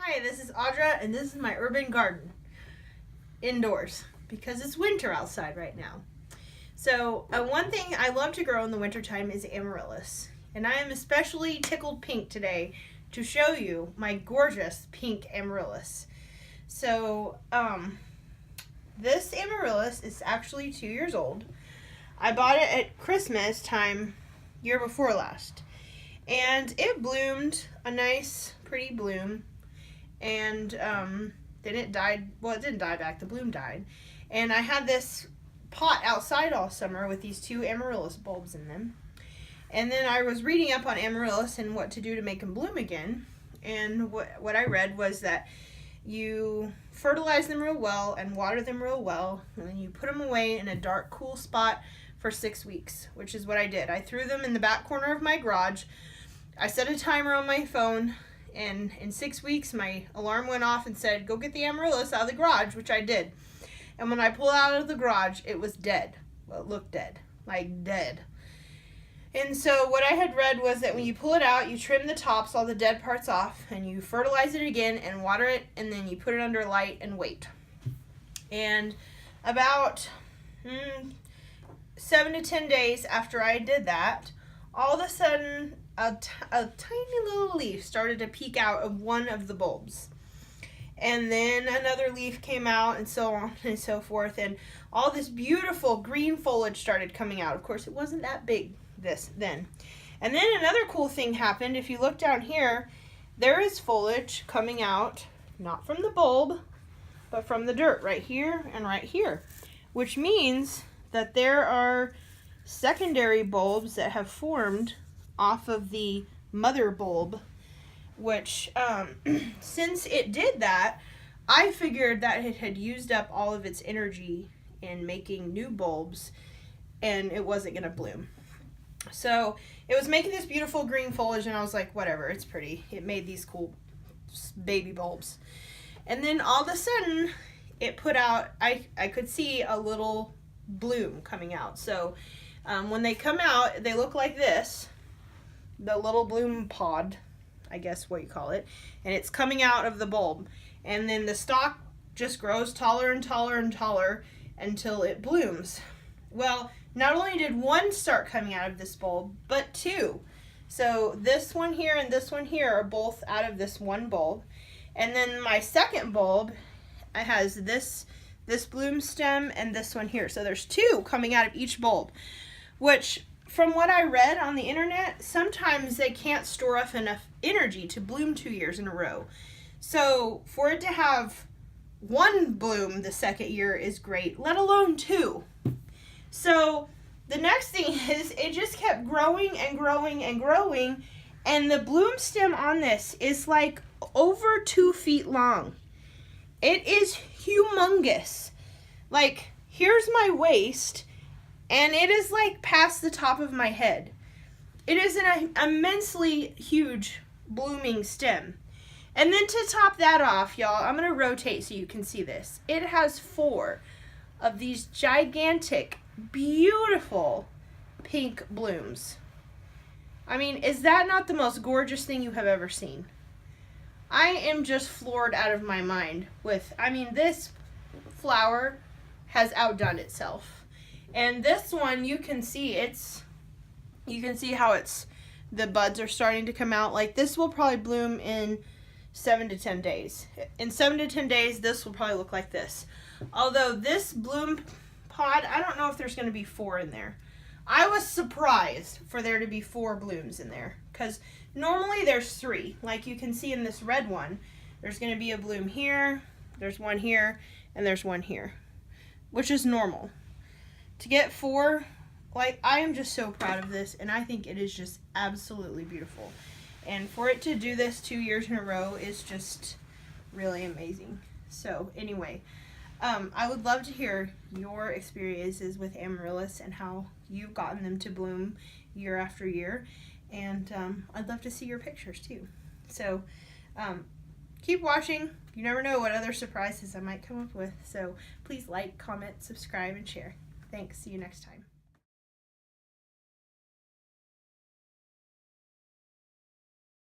Hi, this is Audra, and this is my urban garden, indoors, because it's winter outside right now. So one thing I love to grow in the wintertime is Amaryllis, and I am especially tickled pink today to show you my gorgeous pink Amaryllis. So this Amaryllis is actually 2 years old. I bought it at Christmas time, year before last, and it bloomed a nice, pretty bloom. And then it died. Well, it didn't die back. The bloom died. And I had this pot outside all summer with these 2 amaryllis bulbs in them. And then I was reading up on amaryllis and what to do to make them bloom again. And what I read was that you fertilize them real well and water them real well. And then you put them away in a dark, cool spot for 6 weeks, which is what I did. I threw them in the back corner of my garage. I set a timer on my phone. And in 6 weeks, my alarm went off and said, go get the amaryllis out of the garage, which I did. And when I pulled out of the garage, it was dead. Well, it looked dead, like dead. And so what I had read was that when you pull it out, you trim the tops, all the dead parts off, and you fertilize it again and water it, and then you put it under light and wait. And about 7 to 10 days after I did that, all of a sudden, a tiny little leaf started to peek out of one of the bulbs. And then another leaf came out, and so on and so forth. And all this beautiful green foliage started coming out. Of course, it wasn't that big then. And then another cool thing happened. If you look down here, there is foliage coming out, not from the bulb, but from the dirt right here and right here. Which means that there are secondary bulbs that have formed off of the mother bulb, which since it did that, I figured that it had used up all of its energy in making new bulbs and it wasn't going to bloom. So it was making this beautiful green foliage, and I was like, whatever, it's pretty. It made these cool baby bulbs. And then all of a sudden it put out, I could see a little bloom coming out. So when they come out, they look like this. The little bloom pod, I guess what you call it, and it's coming out of the bulb, and then the stalk just grows taller and taller and taller until it blooms. Well, not only did one start coming out of this bulb, but 2. So this one here and this one here are both out of this one bulb, and then my second bulb has this bloom stem and this one here. So there's 2 coming out of each bulb, which from what I read on the internet, sometimes they can't store up enough energy to bloom 2 years in a row. So for it to have 1 bloom the second year is great, let alone 2. So the next thing is it just kept growing and growing and growing, and the bloom stem on this is like over 2 feet long. It is humongous. Like, here's my waist, and it is like past the top of my head. It is an immensely huge blooming stem. And then to top that off, y'all, I'm going to rotate so you can see this. It has 4 of these gigantic, beautiful pink blooms. I mean, is that not the most gorgeous thing you have ever seen? I am just floored out of my mind with, I mean, this flower has outdone itself. And this one, you can see how the buds are starting to come out. Like, this will probably bloom in 7 to 10 days. In 7 to 10 days, this will probably look like this. Although this bloom pod, I don't know if there's going to be 4 in there. I was surprised for there to be 4 blooms in there, because normally there's 3. Like you can see in this red one, there's going to be a bloom here, there's one here, and there's one here, which is normal. To get 4, like, I am just so proud of this, and I think it is just absolutely beautiful. And for it to do this 2 years in a row is just really amazing. So anyway, I would love to hear your experiences with amaryllis and how you've gotten them to bloom year after year. And I'd love to see your pictures too. So keep watching. You never know what other surprises I might come up with. So please like, comment, subscribe, and share. Thanks. See you next time.